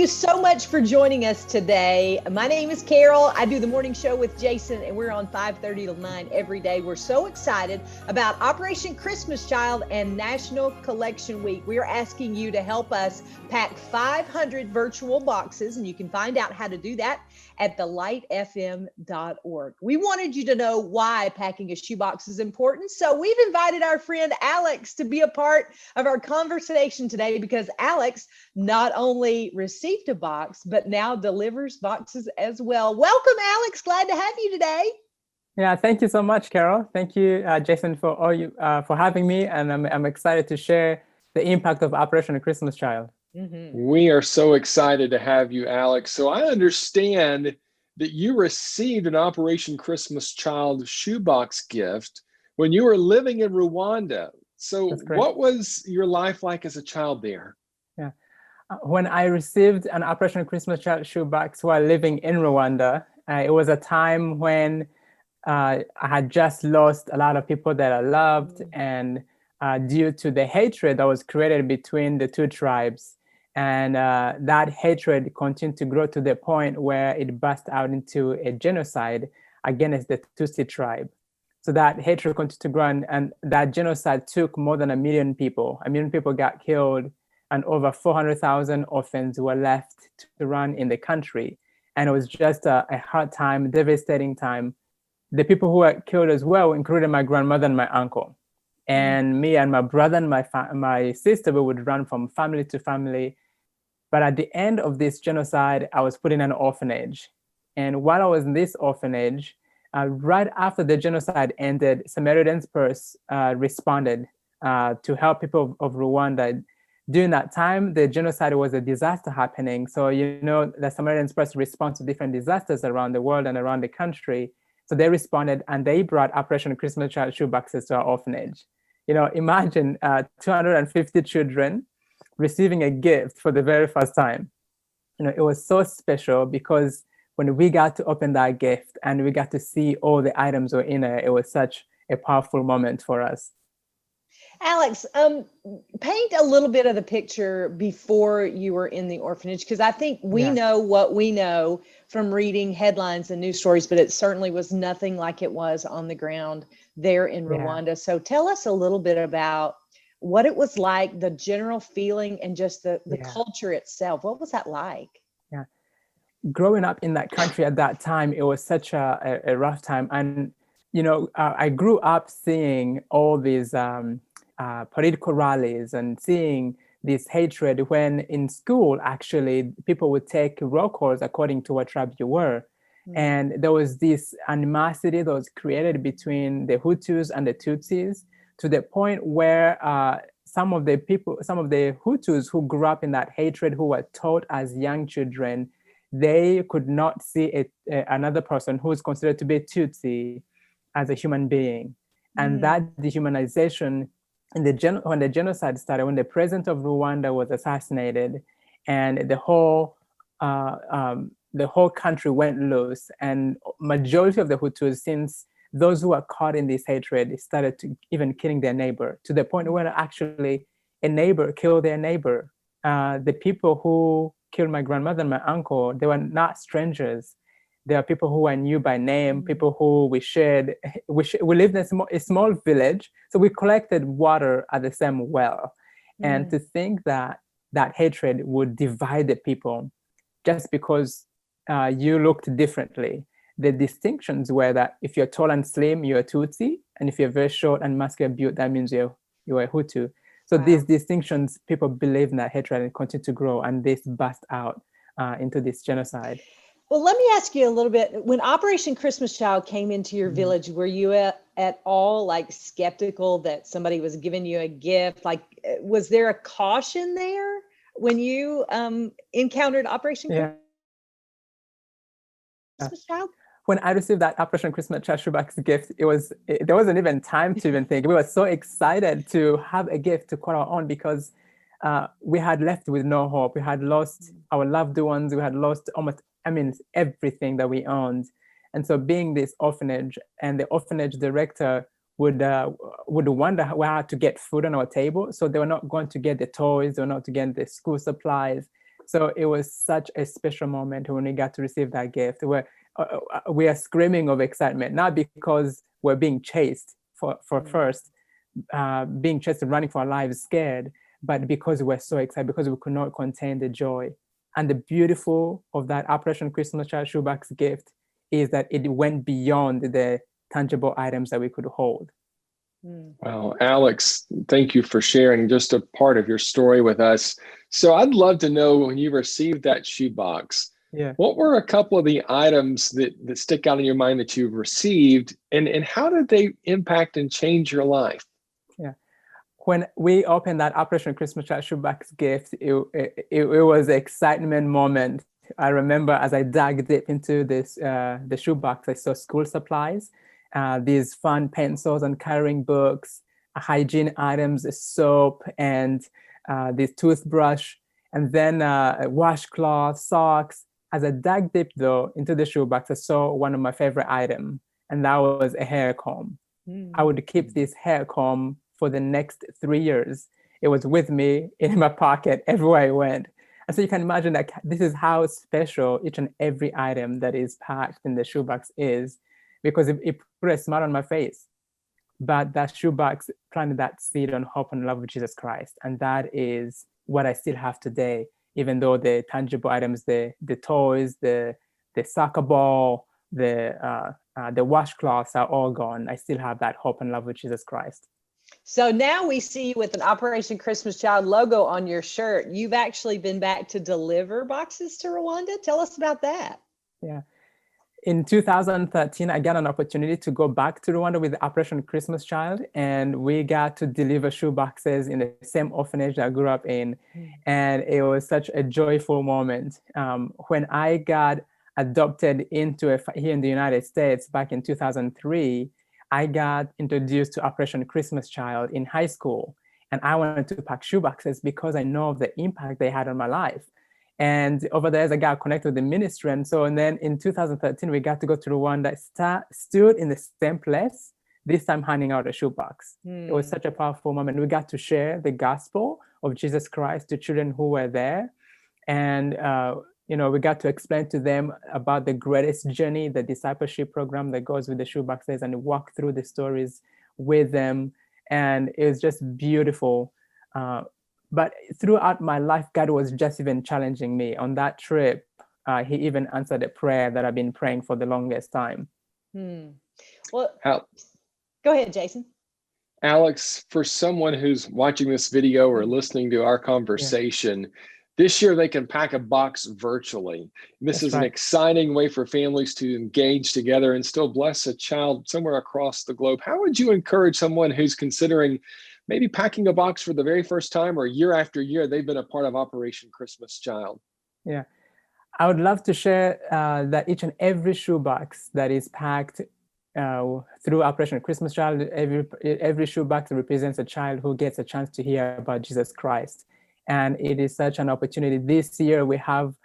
you so much for joining us today. My name is Carol. I do the morning show with Jason, and we're on 5:30 to 9 every day. We're so excited about Operation Christmas Child and National Collection Week. We are asking you to help us pack 500 virtual boxes, and you can find out how to do that at thelightfm.org. We wanted you to know why packing a shoebox is important, so we've invited our friend Alex to be a part of our conversation today, because Alex not only received a box, but now delivers boxes as well. Welcome, Alex. Glad to have you today. Yeah, thank you so much, Carol. Thank you, Jason, for for having me, and I'm excited to share the impact of Operation Christmas Child. We are so excited to have you, Alex. So I understand that you received an Operation Christmas Child shoebox gift when you were living in Rwanda. So what was your life like as a child there? Yeah, when I received an Operation Christmas Child shoebox while living in Rwanda, it was a time when I had just lost a lot of people that I loved, and due to the hatred that was created between the two tribes. And that hatred continued to grow to the point where it burst out into a genocide against the Tutsi tribe. So that hatred continued to grow, and that genocide took more than 1 million people. 1 million people got killed, and over 400,000 orphans were left to run in the country. And it was just a hard time, devastating time. The people who were killed as well included my grandmother and my uncle. And me and my brother and my sister, we would run from family to family. But at the end of this genocide, I was put in an orphanage. And while I was in this orphanage, right after the genocide ended, Samaritan's Purse responded to help people of Rwanda. During that time, the genocide was a disaster happening. So, you know, the Samaritan's Purse responds to different disasters around the world and around the country. So they responded, and they brought Operation Christmas Child shoeboxes to our orphanage. You know, imagine 250 children receiving a gift for the very first time. You know, it was so special because when we got to open that gift and we got to see all the items were in it, it was such a powerful moment for us. Alex, paint a little bit of the picture before you were in the orphanage, because I think we know what we know from reading headlines and news stories, but it certainly was nothing like it was on the ground there in Rwanda. So tell us a little bit about what it was like, the general feeling, and just the culture itself. What was that like? Yeah, growing up in that country at that time, it was such a rough time. And, you know, I grew up seeing all these political rallies and seeing this hatred when in school, actually, people would take roll calls according to what tribe you were. And there was this animosity that was created between the Hutus and the Tutsis, to the point where some of the Hutus who grew up in that hatred, who were taught as young children, they could not see another person who is considered to be a Tutsi as a human being. And that dehumanization, when the genocide started, when the president of Rwanda was assassinated, and the whole country went loose, and majority of the Hutus, since those who are caught in this hatred, started to even killing their neighbor, to the point where actually a neighbor killed their neighbor. The people who killed my grandmother and my uncle, they were not strangers. They are people who I knew by name, people who we lived in a small village, so we collected water at the same well. And to think that that hatred would divide the people just because you looked differently. The distinctions were that if you're tall and slim, you're a Tutsi, and if you're very short and muscular built, that means you're a Hutu. So these distinctions, people believe in that hatred and continue to grow, and this burst out into this genocide. Well, let me ask you a little bit. When Operation Christmas Child came into your village, were you at all like skeptical that somebody was giving you a gift? Like, was there a caution there when you encountered Operation Christmas Child? When I received that Operation Christmas Child shoebox gift, there wasn't even time to even think. We were so excited to have a gift to call our own, because we had left with no hope. We had lost our loved ones. We had lost everything that we owned. And so being this orphanage, and the orphanage director would wonder how to get food on our table. So they were not going to get the toys, they were not to get the school supplies. So it was such a special moment when we got to receive that gift, where we are screaming of excitement, not because we're being chased for first, being chased and running for our lives scared, but because we're so excited, because we could not contain the joy. And the beautiful of that Operation Christmas Child shoebox gift is that it went beyond the tangible items that we could hold. Well, Alex, thank you for sharing just a part of your story with us. So I'd love to know, when you received that shoebox, what were a couple of the items that stick out in your mind that you've received, and how did they impact and change your life? Yeah. When we opened that Operation Christmas Child shoebox gift, it was an excitement moment. I remember as I dug deep into this the shoebox, I saw school supplies, these fun pencils and coloring books, hygiene items, soap, and this toothbrush, and then washcloth, socks. As I dug deep though into the shoebox, I saw one of my favorite items, and that was a hair comb. I would keep this hair comb for the next 3 years. It was with me in my pocket everywhere I went. And so you can imagine that this is how special each and every item that is packed in the shoebox is, because it put a smile on my face. But that shoebox planted that seed on hope and love of Jesus Christ. And that is what I still have today, even though the tangible items, the toys, the soccer ball, the washcloths are all gone. I still have that hope and love of Jesus Christ. So now we see you with an Operation Christmas Child logo on your shirt. You've actually been back to deliver boxes to Rwanda. Tell us about that. Yeah. In 2013, I got an opportunity to go back to Rwanda with Operation Christmas Child, and we got to deliver shoe boxes in the same orphanage that I grew up in. And it was such a joyful moment. When I got adopted into here in the United States back in 2003, I got introduced to Operation Christmas Child in high school. And I wanted to pack shoe boxes because I know of the impact they had on my life. And over there, I got connected with the ministry. And then in 2013, we got to go to Rwanda, stood in the same place, this time handing out a shoebox. It was such a powerful moment. We got to share the gospel of Jesus Christ to children who were there. And, we got to explain to them about the greatest journey, the discipleship program that goes with the shoeboxes, and walk through the stories with them. And it was just beautiful. But throughout my life, God was just even challenging me. On that trip, he even answered a prayer that I've been praying for the longest time. Well, go ahead, Jason. Alex, for someone who's watching this video or listening to our conversation, this year they can pack a box virtually. This is an exciting way for families to engage together and still bless a child somewhere across the globe. How would you encourage someone who's considering maybe packing a box for the very first time, or year after year they've been a part of Operation Christmas Child? Yeah, I would love to share that each and every shoebox that is packed through Operation Christmas Child, every shoebox represents a child who gets a chance to hear about Jesus Christ. And it is such an opportunity. This year we have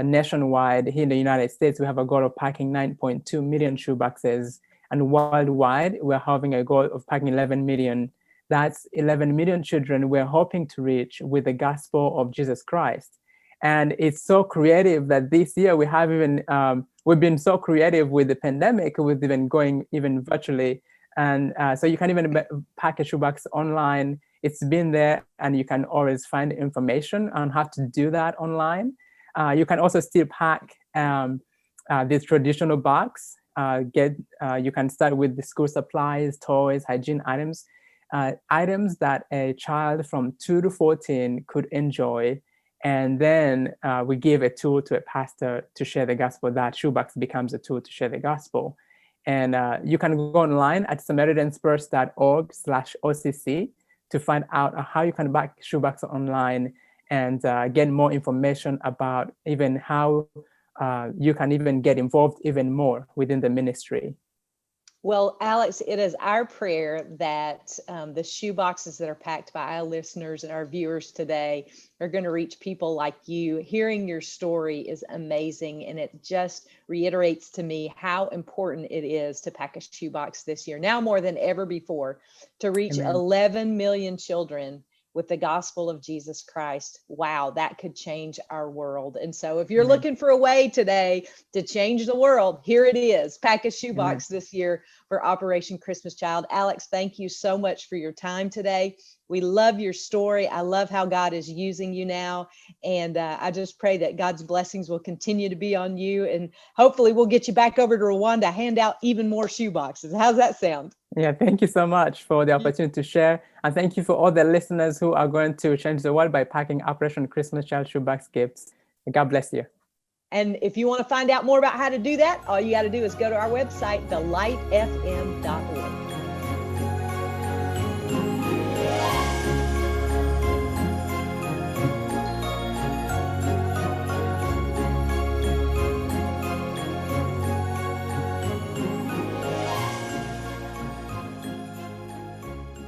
nationwide, here in the United States, we have a goal of packing 9.2 million shoeboxes. And worldwide, we're having a goal of packing 11 million. That's 11 million children we're hoping to reach with the gospel of Jesus Christ. And it's so creative that this year we have even, we've been so creative with the pandemic, we've been going even virtually. And so you can even pack a shoebox online. It's been there, and you can always find information on how to do that online. You can also still pack this traditional box. You can start with the school supplies, toys, hygiene items, items that a child from 2 to 14 could enjoy. And then we give a tool to a pastor to share the gospel. That shoebox becomes a tool to share the gospel. And you can go online at SamaritansFirst.org/OCC to find out how you can back shoebox online and get more information about even how you can even get involved even more within the ministry. Well, Alex, it is our prayer that the shoe boxes that are packed by our listeners and our viewers today are going to reach people like you. Hearing your story is amazing, and it just reiterates to me how important it is to pack a shoe box this year, now more than ever before, to reach 11 million children with the gospel of Jesus Christ. Wow, that could change our world. And so if you're looking for a way today to change the world, here it is. Pack a shoebox this year for Operation Christmas Child. Alex, thank you so much for your time today. We love your story. I love how God is using you now. And I just pray that God's blessings will continue to be on you. And hopefully we'll get you back over to Rwanda, hand out even more shoeboxes. How's that sound? Yeah, thank you so much for the opportunity to share. And thank you for all the listeners who are going to change the world by packing Operation Christmas Child shoebox gifts. God bless you. And if you want to find out more about how to do that, all you got to do is go to our website, thelightfm.org.